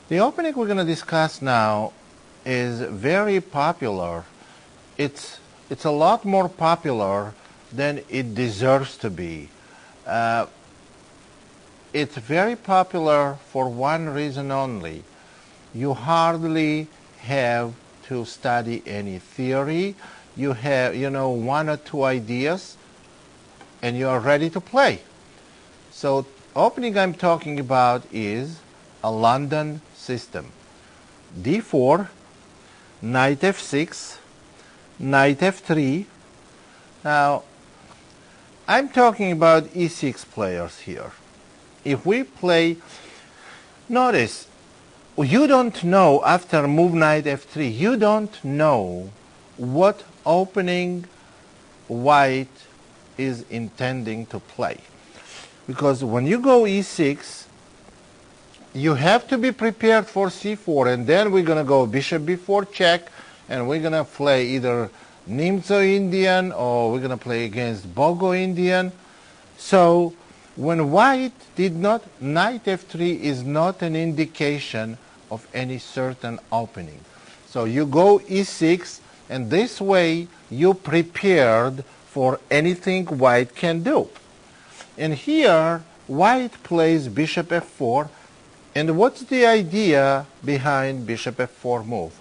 The opening we're going to discuss now is very popular. It's a lot more popular than it deserves to be. It's very popular for one reason only. You hardly have to study any theory. You have, one or two ideas, and you are ready to play. So, opening I'm talking about is a London system. D4, knight f6, knight f3. Now, I'm talking about e6 players here. If we play, notice, you don't know after move knight f3, you don't know what opening white is intending to play. Because when you go e6, you have to be prepared for c4, and then we're going to go bishop b4 check, and we're going to play either Nimzo Indian or we're going to play against Bogo Indian. So when white did not, knight f3 is not an indication of any certain opening. So you go e6, and this way you prepared for anything white can do. And here white plays bishop f4. And what's the idea behind bishop f4 move?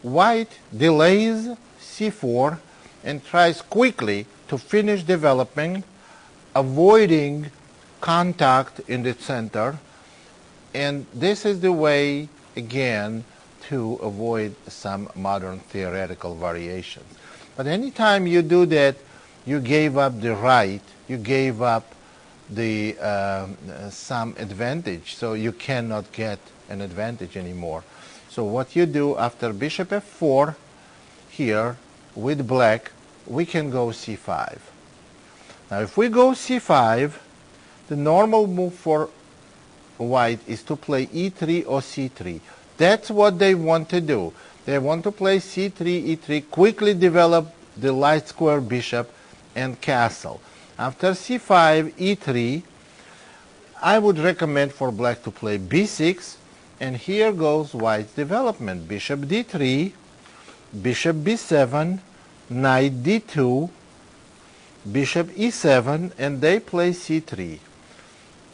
White delays c4 and tries quickly to finish development, avoiding contact in the center. And this is the way, again, to avoid some modern theoretical variations. But anytime you do that, you gave up the right, you gave up the some advantage, so you cannot get an advantage anymore. So what you do after bishop f4 here with black, we can go c5. Now if we go c5, the normal move for white is to play e3 or c3. That's what they want to do. They want to play c3, e3, quickly develop the light square bishop and castle. After c5, e3, I would recommend for black to play b6, and here goes white's development. Bishop d3, bishop b7, knight d2, bishop e7, and they play c3.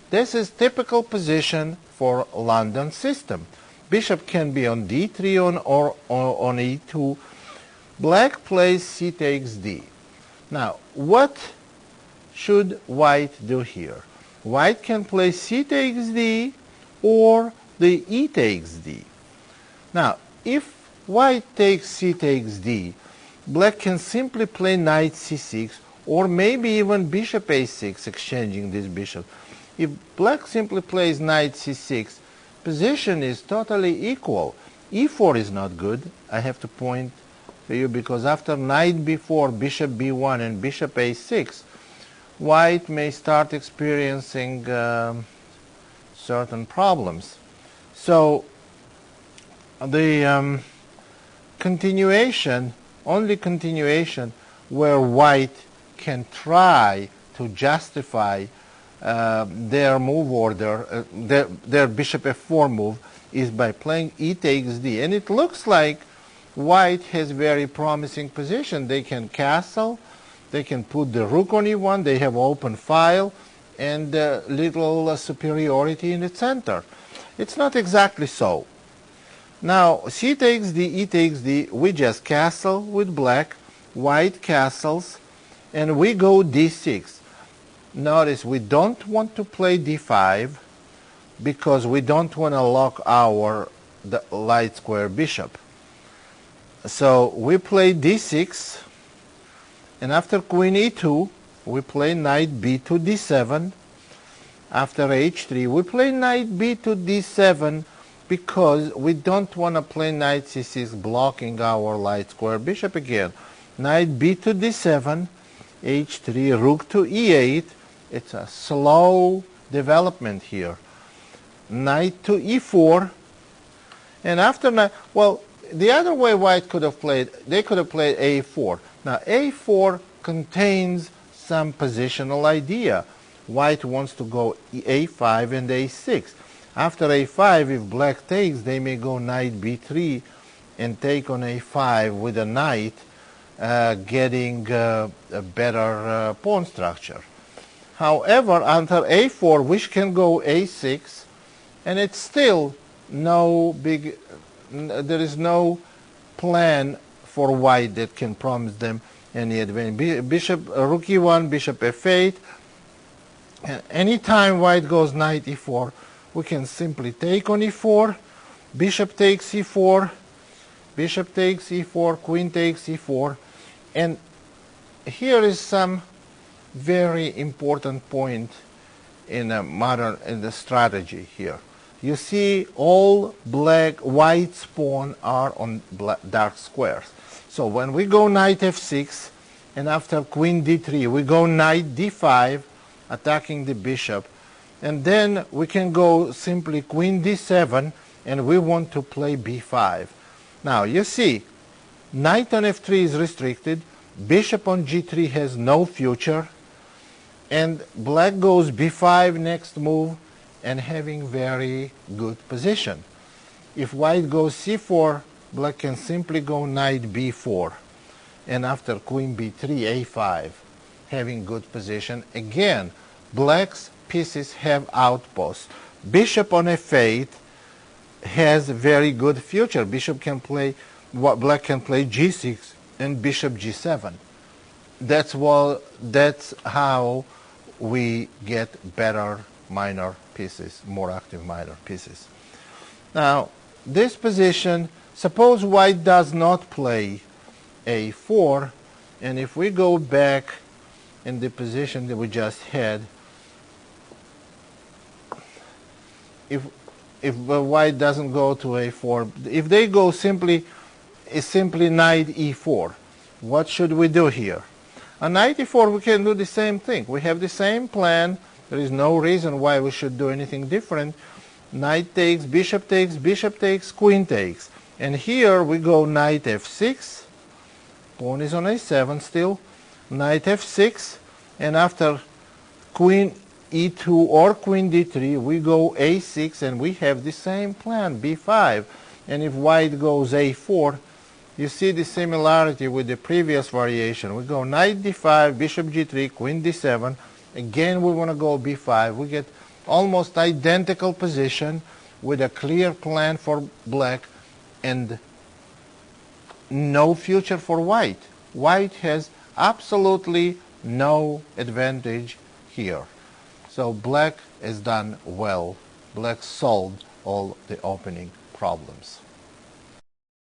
This is typical position for London system. Bishop can be on d3 or on e2. Black plays c takes d. Now, what should white do here? White can play c takes d or the e takes d. Now, if white takes c takes d, black can simply play knight c6 or maybe even bishop a6, exchanging this bishop. If black simply plays knight c6, position is totally equal. e4 is not good, I have to point to you, because after knight b4, bishop b1, and bishop a6, white may start experiencing certain problems. So the continuation, only continuation where white can try to justify their move order, their bishop f4 move, is by playing e takes d. And it looks like white has very promising position. They can castle, they can put the rook on e1, they have open file, and little superiority in the center. It's not exactly so. Now, c takes d, e takes d, we just castle with black, white castles, and we go d6. Notice we don't want to play d5 because we don't want to lock our light square bishop. So we play d6, and after queen e2, we play knight b2 d7. After h3, we play knight b2 d7 because we don't want to play knight c6, blocking our light square bishop again. Knight b2 d7, h3, rook to e8. It's a slow development here. Knight to e4, and after knight, well, the other way white could have played, they could have played a4. Now a4 contains some positional idea. White wants to go a5 and a6. After a5, if black takes, they may go knight b3 and take on a5 with a knight, getting a better pawn structure. However, under a4, which can go a6, and it's still there is no plan for white that can promise them any advantage. Bishop, rook e1, bishop f8, and anytime white goes knight e4, we can simply take on e4, bishop takes e4, bishop takes e4, queen takes e4, and here is some very important point in the strategy here. You see all white's pawn are on dark squares. So when we go knight f6, and after queen d3, we go knight d5, attacking the bishop, and then we can go simply queen d7, and we want to play b5. Now you see, knight on f3 is restricted, bishop on g3 has no future, and black goes b5 next move, and having very good position. If white goes c4, black can simply go knight b4, and after queen b3, a5, having good position. Again, black's pieces have outposts. Bishop on f8 has very good future. Bishop can play, black can play g6 and bishop g7. That's how we get better minor pieces, more active minor pieces. Now, this position, suppose white does not play a4, and if we go back in the position that we just had, if white doesn't go to a4, if they go simply knight e4, what should we do here? On knight e4, we can do the same thing. We have the same plan. There is no reason why we should do anything different. Knight takes, bishop takes, queen takes. And here we go knight f6. Pawn is on a7 still. Knight f6. And after queen e2 or queen d3, we go a6, and we have the same plan, b5. And if white goes a4, you see the similarity with the previous variation. We go knight d5, bishop g3, queen d7. Again, we want to go b5. We get almost identical position with a clear plan for black and no future for white. White has absolutely no advantage here. So black has done well. Black solved all the opening problems.